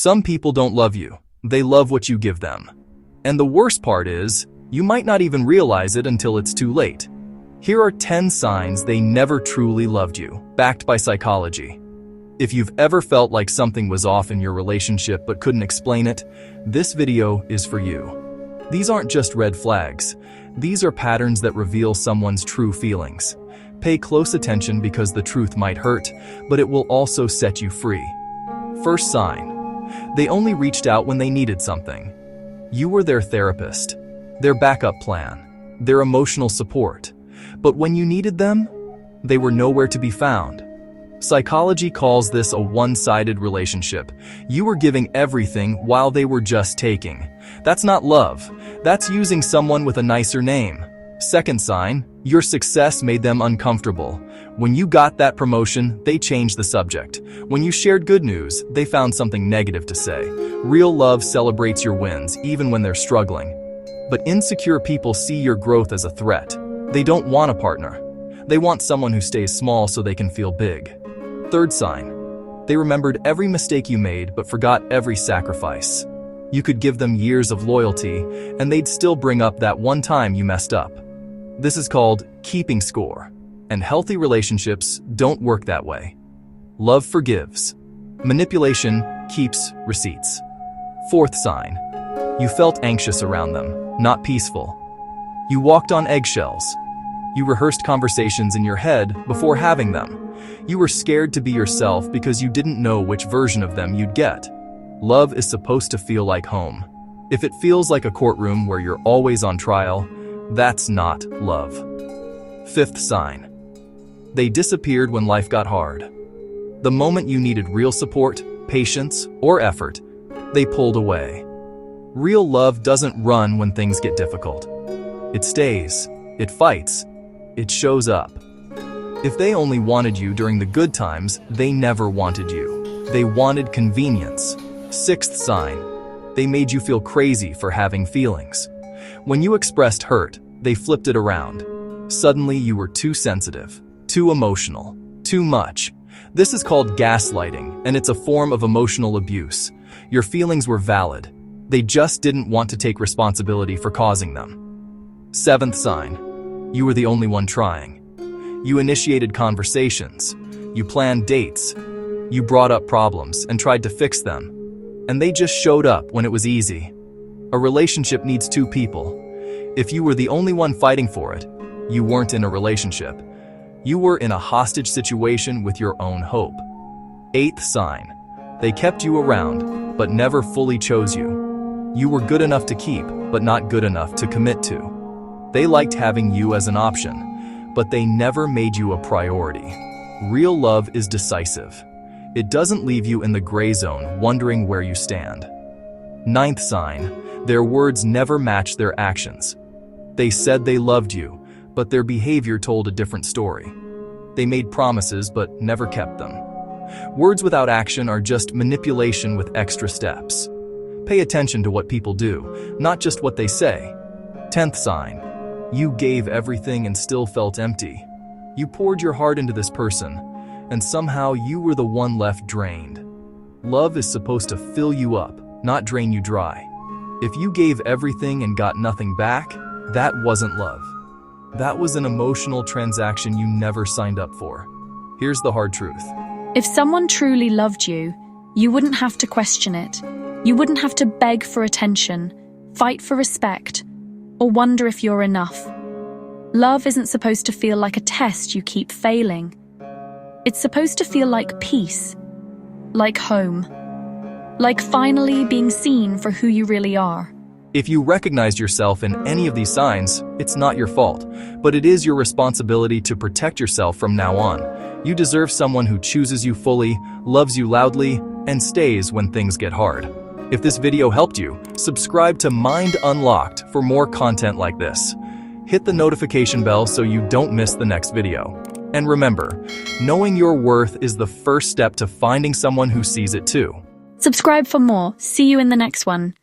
Some people don't love you. They love what you give them. And the worst part is, you might not even realize it until it's too late. Here are 10 signs they never truly loved you, backed by psychology. If you've ever felt like something was off in your relationship but couldn't explain it, this video is for you. These aren't just red flags. These are patterns that reveal someone's true feelings. Pay close attention because the truth might hurt, but it will also set you free. First sign. They only reached out when they needed something. You were their therapist, their backup plan, their emotional support. But when you needed them, they were nowhere to be found. Psychology calls this a one-sided relationship. You were giving everything while they were just taking. That's not love. That's using someone with a nicer name. Second sign, your success made them uncomfortable. When you got that promotion, they changed the subject. When you shared good news, they found something negative to say. Real love celebrates your wins, even when they're struggling. But insecure people see your growth as a threat. They don't want a partner. They want someone who stays small so they can feel big. Third sign. They remembered every mistake you made but forgot every sacrifice. You could give them years of loyalty, and they'd still bring up that one time you messed up. This is called keeping score, and healthy relationships don't work that way. Love forgives. Manipulation keeps receipts. Fourth sign. You felt anxious around them, not peaceful. You walked on eggshells. You rehearsed conversations in your head before having them. You were scared to be yourself because you didn't know which version of them you'd get. Love is supposed to feel like home. If it feels like a courtroom where you're always on trial, that's not love. Fifth sign. They disappeared when life got hard. The moment you needed real support, patience, or effort, they pulled away. Real love doesn't run when things get difficult. It stays, it fights, it shows up. If they only wanted you during the good times, they never wanted you. They wanted convenience. Sixth sign. They made you feel crazy for having feelings. When you expressed hurt, they flipped it around. Suddenly you were too sensitive, too emotional, too much. This is called gaslighting, and it's a form of emotional abuse. Your feelings were valid. They just didn't want to take responsibility for causing them. Seventh sign. You were the only one trying. You initiated conversations. You planned dates. You brought up problems and tried to fix them. And they just showed up when it was easy. A relationship needs two people. If you were the only one fighting for it, you weren't in a relationship. You were in a hostage situation with your own hope. Eighth sign. They kept you around, but never fully chose you. You were good enough to keep, but not good enough to commit to. They liked having you as an option, but they never made you a priority. Real love is decisive. It doesn't leave you in the gray zone wondering where you stand. Ninth sign. Their words never match their actions. They said they loved you, but their behavior told a different story. They made promises but never kept them. Words without action are just manipulation with extra steps. Pay attention to what people do, not just what they say. 10th sign. You gave everything and still felt empty. You poured your heart into this person, and somehow you were the one left drained. Love is supposed to fill you up, not drain you dry. If you gave everything and got nothing back, that wasn't love. That was an emotional transaction you never signed up for. Here's the hard truth. If someone truly loved you, you wouldn't have to question it. You wouldn't have to beg for attention, fight for respect, or wonder if you're enough. Love isn't supposed to feel like a test you keep failing. It's supposed to feel like peace, like home, like finally being seen for who you really are. If you recognized yourself in any of these signs, it's not your fault, but it is your responsibility to protect yourself from now on. You deserve someone who chooses you fully, loves you loudly, and stays when things get hard. If this video helped you, subscribe to Mind Unlocked for more content like this. Hit the notification bell so you don't miss the next video. And remember, knowing your worth is the first step to finding someone who sees it too. Subscribe for more. See you in the next one.